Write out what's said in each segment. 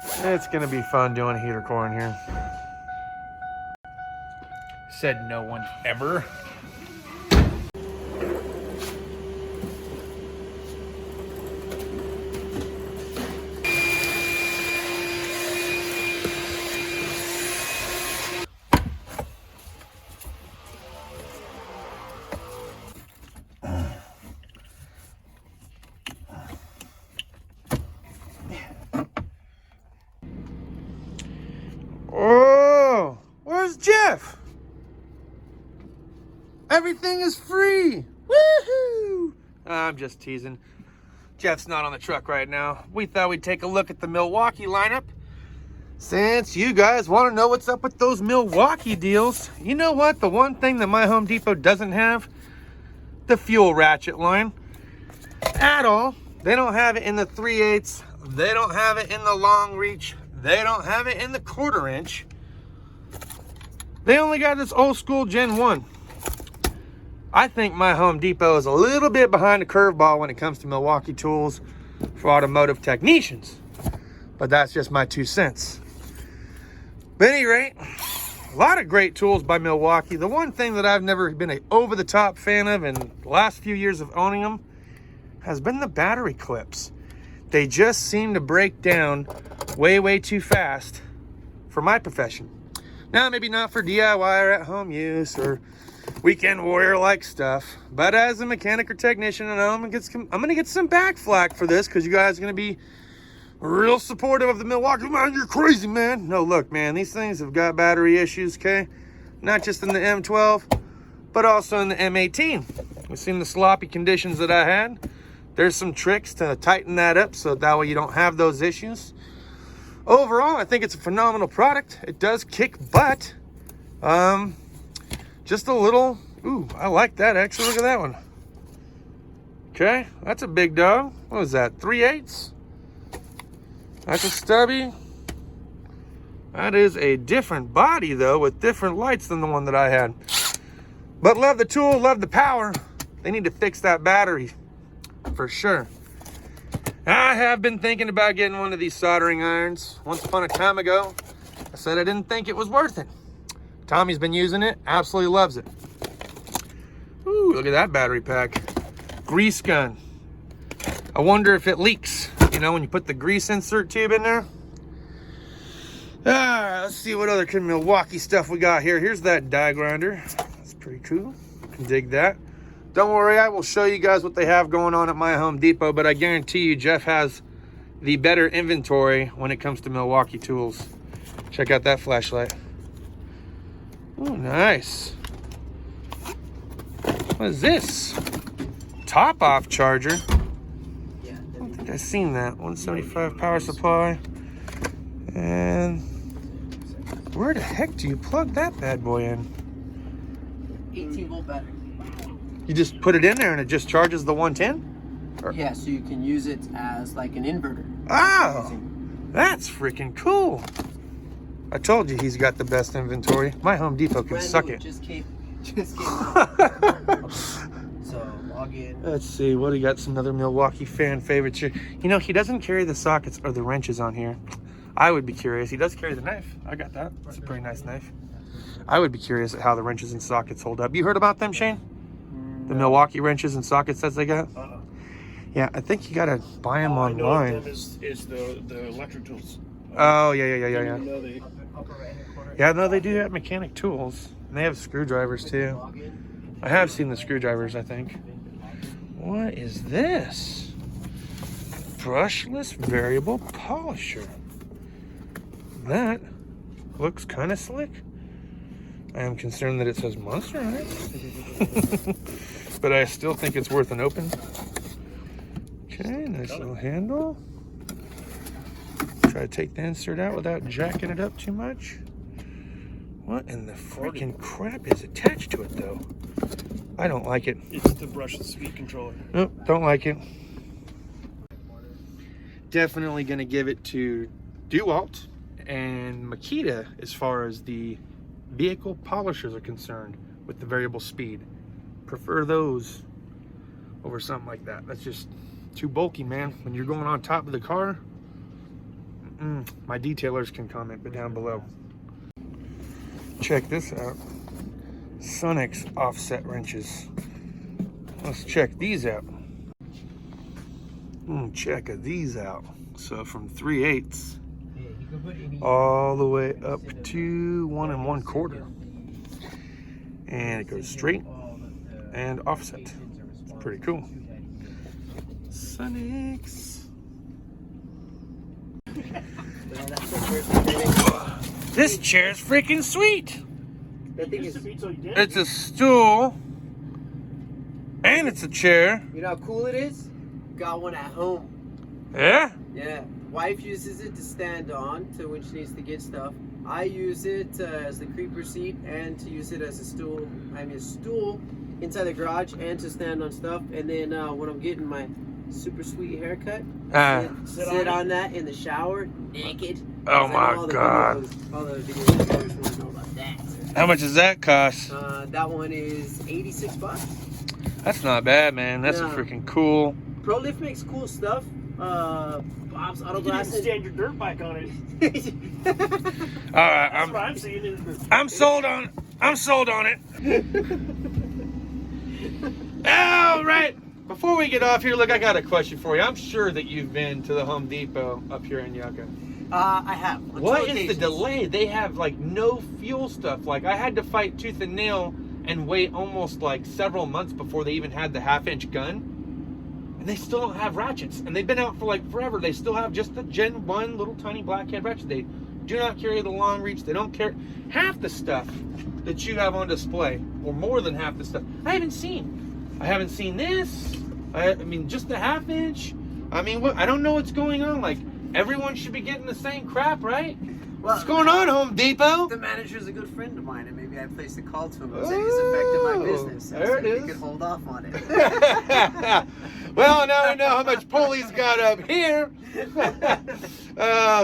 It's gonna be fun doing heater core in here. Said no one ever. Oh, where's Jeff? Everything is free. Woohoo! I'm just teasing. Jeff's not on the truck right now. We thought we'd take a look at the Milwaukee lineup. Since you guys want to know what's up with those Milwaukee deals, you know what? The one thing that my Home Depot doesn't have, the fuel ratchet line at all. They don't have it in the 3/8. They don't have it in the long reach. They don't have it in the 1/4 inch. They only got this old school Gen 1. I think my Home Depot is a little bit behind the curveball when it comes to Milwaukee tools for automotive technicians. But that's just my 2 cents. But at any rate, a lot of great tools by Milwaukee. The one thing that I've never been an over-the-top fan of in the last few years of owning them has been the battery clips. They just seem to break down way too fast for my profession. Now, maybe not for DIY or at-home use or weekend warrior-like stuff, but as a mechanic or technician, I know I'm gonna get some back flack for this because you guys are gonna be real supportive of the Milwaukee. Man, you're crazy, man. No, look, man, these things have got battery issues, okay? Not just in the M12, but also in the M18. We've seen the sloppy conditions that I had. There's some tricks to tighten that up so that way you don't have those issues. Overall, I think it's a phenomenal product. It does kick butt. Just a little, ooh, I like that actually. Look at that one. Okay, that's a big dog. What was that, 3/8? That's a stubby. That is a different body though, with different lights than the one that I had. But love the tool, love the power. They need to fix that battery for sure. I have been thinking about getting one of these soldering irons. Once upon a time ago, I said I didn't think it was worth it. Tommy's been using it, absolutely loves it. Ooh, look at that battery pack. Grease gun. I wonder if it leaks, you know, when you put the grease insert tube in there. All right, let's see what other kind of Milwaukee stuff we got here. Here's that die grinder. That's pretty cool. You can dig that. Don't worry, I will show you guys what they have going on at my Home Depot, but I guarantee you Jeff has the better inventory when it comes to Milwaukee tools. Check out that flashlight. Oh, nice. What is this? Top off charger. I don't think I've seen that. 175 power supply. And where the heck do you plug that bad boy in? 18-volt battery. You just put it in there and it just charges the 110? Or... yeah, so you can use it as like an inverter. Oh, that's freaking cool. I told you he's got the best inventory. My Home Depot can suck it. Just came out. So log in. Let's see, what do you got? Some other Milwaukee fan favorites here. You know, he doesn't carry the sockets or the wrenches on here. I would be curious. He does carry the knife. I got that. It's a pretty nice knife. I would be curious at how the wrenches and sockets hold up. You heard about them, Shane? The Milwaukee wrenches and sockets that they got? Yeah, I think you gotta buy them online. I know them is the electric tools. Oh, yeah. No, they... Yeah, no, they do have mechanic tools. And they have screwdrivers too. I have seen the screwdrivers, I think. What is this? Brushless variable polisher. That looks kind of slick. I am concerned that it says Monster on it. But I still think it's worth an open. Okay, nice little handle. Try to take the insert out without jacking it up too much. What in the freaking crap is attached to it though? I don't like it. It's the brushless speed controller. Nope, don't like it. Definitely gonna give it to DEWALT and Makita as far as the vehicle polishers are concerned with the variable speed. Prefer those over something like that. That's just too bulky, man. When you're going on top of the car, My detailers can comment down below. Check this out. Sunnex offset wrenches. Let's check these out. Check these out. So from 3/8 all the way up to 1 1/4. And it goes straight and offset. It's pretty cool. Sunnex. This chair is freaking sweet. That thing is, It's a stool and it's a chair. you know how cool it is? Got one at home. Yeah? Yeah. Wife uses it to stand on when she needs to get stuff. I use it as the creeper seat and to use it as a stool. A stool inside the garage and to stand on stuff. And then when I'm getting my super sweet haircut, sit on that in the shower naked. Oh my God. All the videos want to know about that. How much does that cost? That one is $86. That's not bad, man. That's a freaking cool. ProLift makes cool stuff. Bob's Auto You can Glass. even stand your dirt bike on it. All right, That's what I'm seeing. I'm sold on. I'm sold on it. All right. Before we get off here, look, I got a question for you. I'm sure that you've been to the Home Depot up here in Yucca. I have. What is the delay? They have like no fuel stuff. Like I had to fight tooth and nail and wait almost like several months before they even had the 1/2-inch gun. And they still don't have ratchets. And they've been out for like forever. They still have just the Gen 1 little tiny blackhead ratchet. They do not carry the long reach. They don't carry half the stuff that you have on display, or more than half the stuff. I haven't seen this. I mean, just the 1/2-inch. I mean, I don't know what's going on. Like, everyone should be getting the same crap, right? Well, What's going on, Home Depot? The manager's a good friend of mine, and maybe I placed a call to him and said he's affected my business. There it is. He could hold off on it. Well, now we know how much Polly's got up here.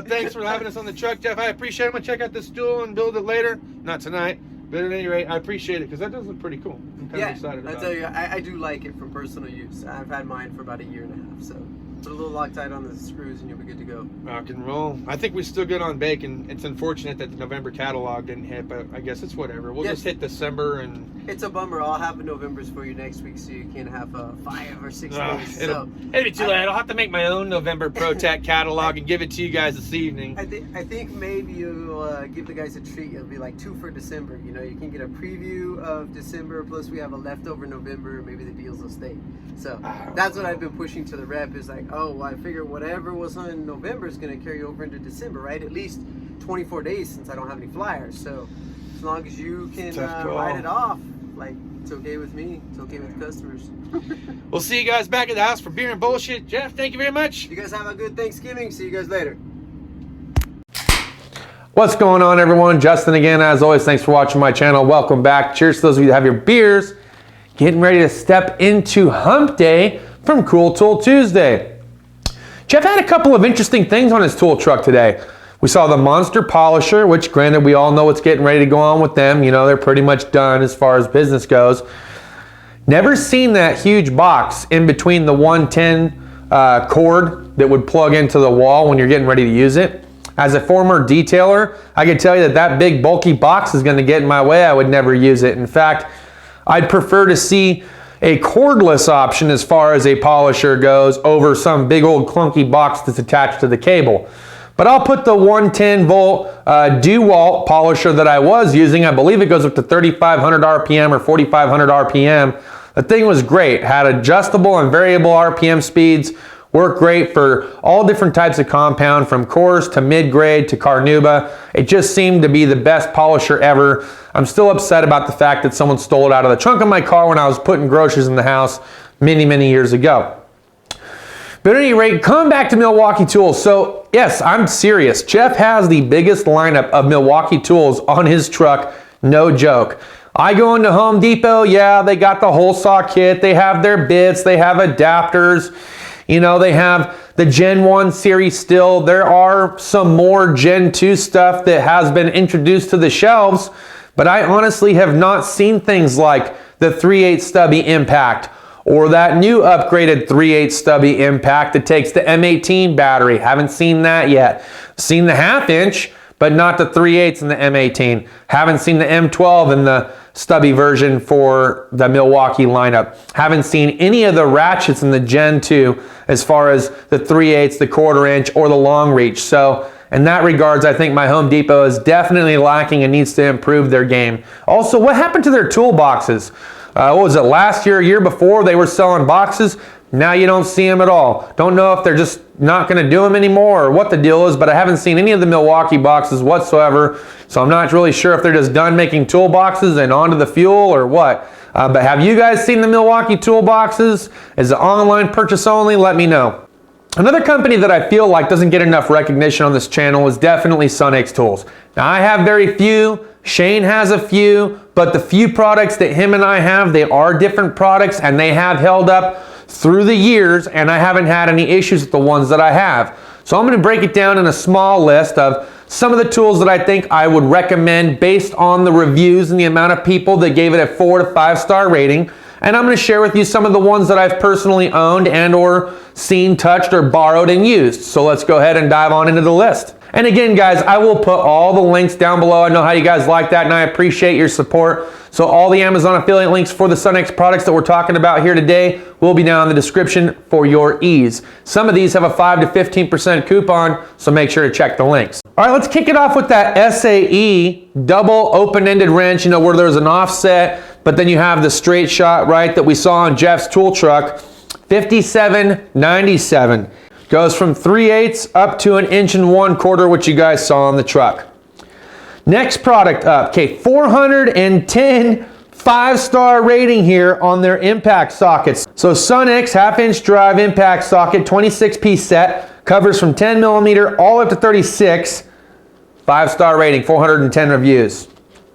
Thanks for having us on the truck, Jeff. I appreciate it. I'm going to check out this stool and build it later. Not tonight, but at any rate, I appreciate it because that does look pretty cool. I'm kind of excited about it. I tell you, I do like it for personal use. I've had mine for about 1.5 years, so put a little Loctite on the screws and you'll be good to go. Rock and roll. I think we're still good on bacon. It's unfortunate that the November catalog didn't hit, but I guess it's whatever. We'll just hit December and... It's a bummer. I'll have the Novembers for you next week so you can have 5 or 6 days. It'll be too late. I'll have to make my own November ProTech catalog and give it to you guys this evening. I think maybe you'll give the guys a treat. It'll be like 2 for December. You know, you can get a preview of December, plus we have a leftover November. Maybe the deals will stay. So that's what I've been pushing to the rep is like, oh, well, I figure whatever was on November is going to carry over into December, right? At least 24 days since I don't have any flyers. So as long as you can write it off, like, it's okay with me. It's okay with the customers. We'll see you guys back at the house for beer and bullshit. Jeff, thank you very much. You guys have a good Thanksgiving. See you guys later. What's going on, everyone? Justin again. As always, thanks for watching my channel. Welcome back. Cheers to those of you that have your beers. Getting ready to step into hump day from Cool Tool Tuesday. Jeff had a couple of interesting things on his tool truck today. We saw the Monster Polisher, which granted we all know what's getting ready to go on with them. You know, they're pretty much done as far as business goes. Never seen that huge box in between the 110 cord that would plug into the wall when you're getting ready to use it. As a former detailer, I can tell you that that big bulky box is going to get in my way. I would never use it. In fact, I'd prefer to see a cordless option as far as a polisher goes over some big old clunky box that's attached to the cable. But I'll put the 110 volt DEWALT polisher that I was using. I believe it goes up to 3,500 RPM or 4,500 RPM. The thing was great. Had adjustable and variable RPM speeds. Worked great for all different types of compound, from coarse to mid-grade to carnauba. It just seemed to be the best polisher ever. I'm still upset about the fact that someone stole it out of the trunk of my car when I was putting groceries in the house many, many years ago. But at any rate, coming back to Milwaukee tools. So yes, I'm serious. Jeff has the biggest lineup of Milwaukee tools on his truck, no joke. I go into Home Depot, yeah, they got the hole saw kit, they have their bits, they have adapters, you know, they have the Gen 1 series still. There are some more Gen 2 stuff that has been introduced to the shelves, but I honestly have not seen things like the 3/8 stubby impact, or that new upgraded 3/8 stubby impact that takes the M18 battery. Haven't seen that yet. Seen the 1/2 inch, but not the 3/8 in the M18. Haven't seen the M12 in the stubby version for the Milwaukee lineup. Haven't seen any of the ratchets in the Gen 2 as far as the 3/8, the 1/4 inch, or the long reach. So in that regards, I think my Home Depot is definitely lacking and needs to improve their game. Also, what happened to their toolboxes? What was it, last year, year before, they were selling boxes? Now you don't see them at all. Don't know if they're just not going to do them anymore or what the deal is, but I haven't seen any of the Milwaukee boxes whatsoever, so I'm not really sure if they're just done making toolboxes and onto the fuel or what. But have you guys seen the Milwaukee toolboxes? Is it online purchase only? Let me know. Another company that I feel like doesn't get enough recognition on this channel is definitely Sunnex tools. Now I have very few, Shane has a few, but the few products that him and I have, they are different products and they have held up through the years, and I haven't had any issues with the ones that I have. So I'm going to break it down in a small list of some of the tools that I think I would recommend based on the reviews and the amount of people that gave it a 4 to 5 star rating. And I'm going to share with you some of the ones that I've personally owned and or seen, touched, or borrowed and used. So let's go ahead and dive on into the list. And again, guys, I will put all the links down below. I know how you guys like that, and I appreciate your support. So all the Amazon affiliate links for the Sunnex products that we're talking about here today will be down in the description for your ease. Some of these have a 5 to 15% coupon, so make sure to check the links. All right, let's kick it off with that SAE double open-ended wrench, you know, where there's an offset, but then you have the straight shot, right, that we saw on Jeff's tool truck. $57.97. Goes from 3/8 up to 1 1/4 inch, which you guys saw on the truck. Next product up, okay, 410 5-star rating here on their impact sockets. So Sunnex 1/2 inch drive impact socket, 26-piece set, covers from 10 millimeter all up to 36. 5-star rating, 410 reviews.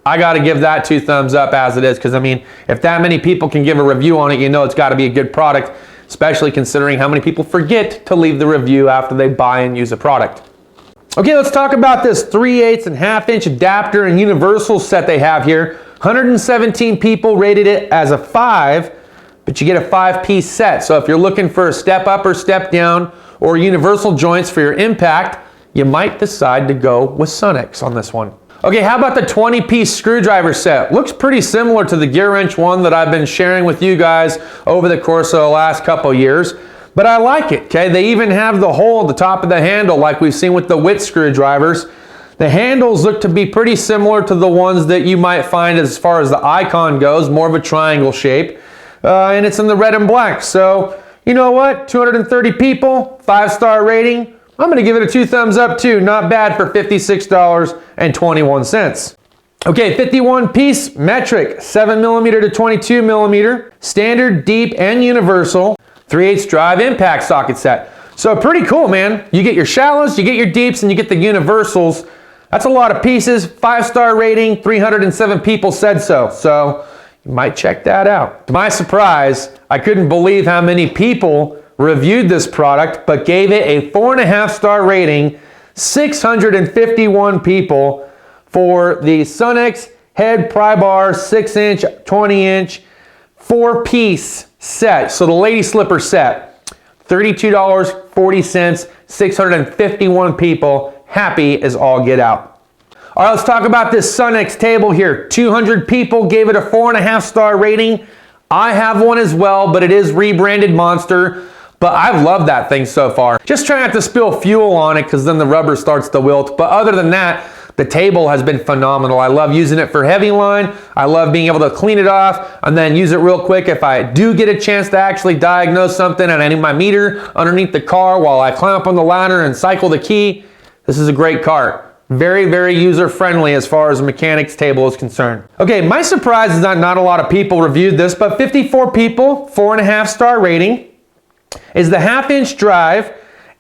I got to give that 2 thumbs up as it is, because I mean, if that many people can give a review on it, you know it's got to be a good product, especially considering how many people forget to leave the review after they buy and use a product. Okay, let's talk about this 3/8 and 1/2 inch adapter and universal set they have here. 117 people rated it as a 5, but you get a 5-piece set. So if you're looking for a step up or step down or universal joints for your impact, you might decide to go with Sunnex on this one. Okay, how about the 20-piece screwdriver set? Looks pretty similar to the gear wrench one that I've been sharing with you guys over the course of the last couple years, but I like it, okay? They even have the hole at the top of the handle like we've seen with the Witt screwdrivers. The handles look to be pretty similar to the ones that you might find as far as the icon goes, more of a triangle shape, and it's in the red and black. So, you know what? 230 people, 5-star rating. I'm going to give it a 2 thumbs up too. Not bad for $56.21. Okay, 51-piece metric, 7 millimeter to 22 millimeter, standard, deep, and universal, 3/8 drive impact socket set. So pretty cool, man. You get your shallows, you get your deeps, and you get the universals. That's a lot of pieces. 5-star rating, 307 people said so. So you might check that out. To my surprise, I couldn't believe how many people reviewed this product, but gave it a 4.5 star rating. 651 people for the Sunnex head pry bar 6-inch, 20-inch, 4-piece set. So the lady slipper set, $32.40, 651 people, happy as all get out. All right, let's talk about this Sunnex table here. 200 people gave it a 4.5 star rating. I have one as well, but it is rebranded Monster. But I've loved that thing so far. Just try not to spill fuel on it, because then the rubber starts to wilt. But other than that, the table has been phenomenal. I love using it for heavy line. I love being able to clean it off and then use it real quick if I do get a chance to actually diagnose something and I need my meter underneath the car while I climb up on the ladder and cycle the key. This is a great cart. Very, very user-friendly as far as a mechanic's table is concerned. Okay, my surprise is that not a lot of people reviewed this, but 54 people, 4.5 star rating. Is the 1/2 inch drive,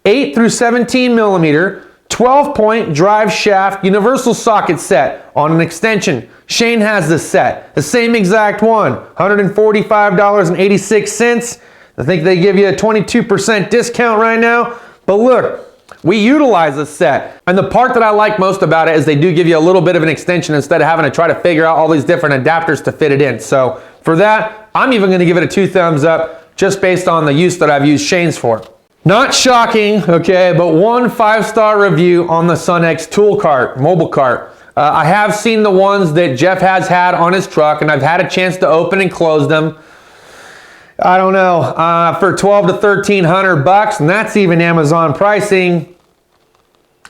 8 through 17 millimeter, 12-point drive shaft universal socket set on an extension. Shane has this set, the same exact one, $145.86. I think they give you a 22% discount right now. But look, We utilize this set. And the part that I like most about it is they do give you a little bit of an extension instead of having to try to figure out all these different adapters to fit it in. So for that, I'm even gonna give it a 2 thumbs up just based on the use that I've used Shane's for. Not shocking, okay, but 1 5-star review on the Sunnex tool cart, mobile cart. I have seen the ones that Jeff has had on his truck, and I've had a chance to open and close them. I don't know, for $1,200 to $1,300, and that's even Amazon pricing.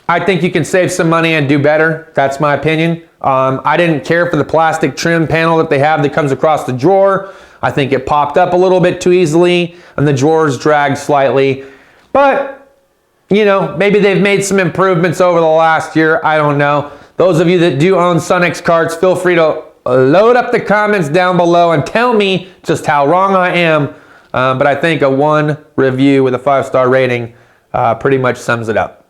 I think you can save some money and do better. That's my opinion. I didn't care for the plastic trim panel that they have that comes across the drawer. I think it popped up a little bit too easily, and the drawers dragged slightly. But, you know, maybe they've made some improvements over the last year. I don't know. Those of you that do own Sunnex carts, feel free to load up the comments down below and tell me just how wrong I am. But I think a 1 review with a 5-star rating pretty much sums it up.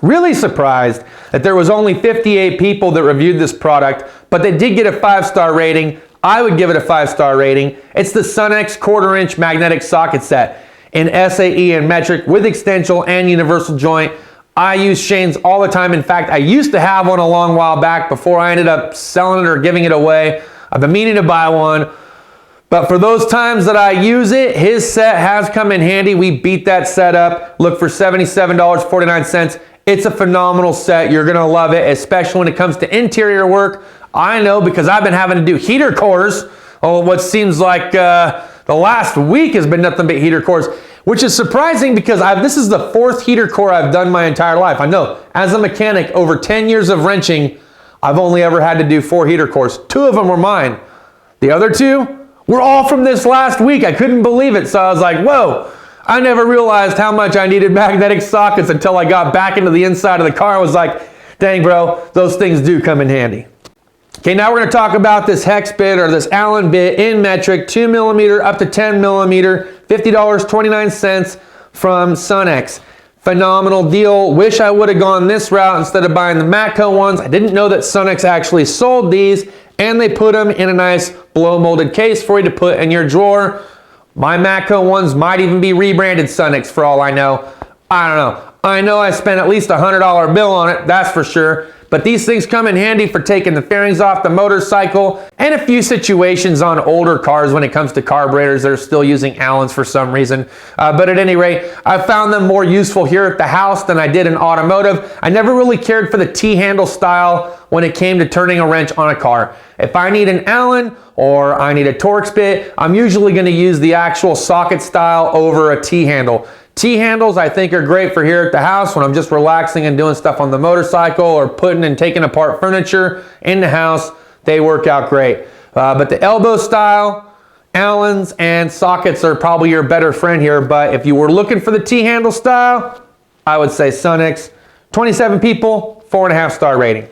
Really surprised that there was only 58 people that reviewed this product, but they did get a 5-star rating. I would give it a 5-star rating. It's the Sunnex 1/4-inch magnetic socket set in SAE and metric with extensional and universal joint. I use Shane's all the time. In fact, I used to have one a long while back before I ended up selling it or giving it away. I've been meaning to buy one. But for those times that I use it, his set has come in handy. We beat that set up. Look for $77.49. It's a phenomenal set. You're gonna love it, especially when it comes to interior work. I know because I've been having to do heater cores. What seems like the last week has been nothing but heater cores, which is surprising because this is the 4th heater core I've done my entire life. I know, as a mechanic, over 10 years of wrenching, I've only ever had to do 4 heater cores. 2 of them were mine. The other 2 were all from this last week. I couldn't believe it. So I was like, whoa, I never realized how much I needed magnetic sockets until I got back into the inside of the car. I was like, dang bro, those things do come in handy. Okay, now we're gonna talk about this hex bit or this Allen bit in metric, 2mm up to 10mm, $50.29 from Sunnex. Phenomenal deal. Wish I would have gone this route instead of buying the Matco ones. I didn't know that Sunnex actually sold these, and they put them in a nice blow molded case for you to put in your drawer. My Matco ones might even be rebranded Sunnex for all I know. I don't know. I know I spent at least a $100 bill on it, that's for sure. But these things come in handy for taking the fairings off the motorcycle and a few situations on older cars when it comes to carburetors that are still using Allens for some reason. But at any rate, I found them more useful here at the house than I did in automotive. I never really cared for the T-handle style when it came to turning a wrench on a car. If I need an Allen or I need a Torx bit, I'm usually going to use the actual socket style over a T-handle. T-handles I think are great for here at the house when I'm just relaxing and doing stuff on the motorcycle or putting and taking apart furniture in the house. They work out great. But the elbow style, Allens, and sockets are probably your better friend here. But if you were looking for the T-handle style, I would say Sunnex. 27 people, 4.5-star rating.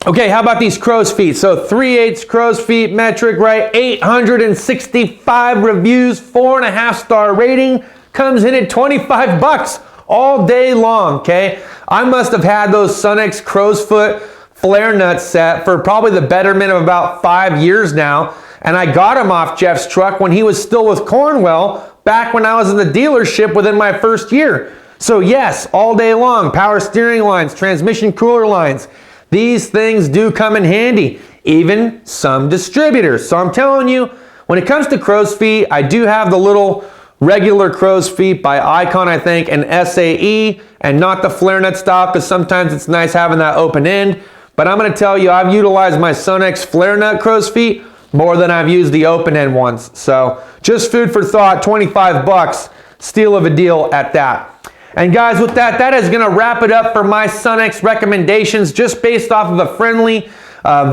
Okay, how about these crow's feet? So 3/8 crow's feet metric, right? 865 reviews, 4.5-star rating. Comes in at 25 bucks all day long, okay? I must have had those Sunnex crow's foot flare nuts set for probably the betterment of about 5 years now. And I got them off Jeff's truck when he was still with Cornwell back when I was in the dealership within my first year. So yes, all day long, power steering lines, transmission cooler lines. These things do come in handy, even some distributors. So I'm telling you, when it comes to crow's feet, I do have the little regular crow's feet by Icon, I think, and SAE, and not the flare nut style, because sometimes it's nice having that open end. But I'm going to tell you, I've utilized my Sunnex flare nut crow's feet more than I've used the open end ones. So just food for thought, 25 bucks, steal of a deal at that. And guys, with that, that is going to wrap it up for my Sunnex recommendations, just based off of a friendly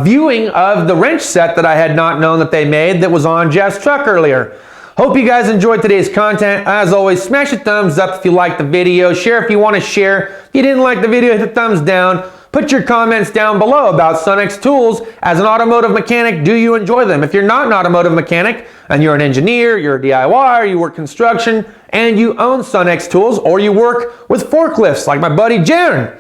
viewing of the wrench set that I had not known that they made that was on Jeff's truck earlier. Hope you guys enjoyed today's content. As always, smash a thumbs up if you liked the video. Share if you want to share. If you didn't like the video, hit the thumbs down. Put your comments down below about Sunnex tools. As an automotive mechanic, do you enjoy them? If you're not an automotive mechanic and you're an engineer, you're a DIYer, you work construction, and you own Sunnex tools, or you work with forklifts like my buddy Jaron,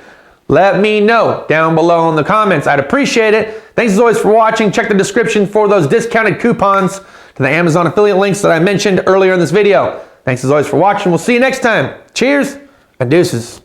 let me know down below in the comments. I'd appreciate it. Thanks as always for watching. Check the description for those discounted coupons to the Amazon affiliate links that I mentioned earlier in this video. Thanks as always for watching. We'll see you next time. Cheers And deuces.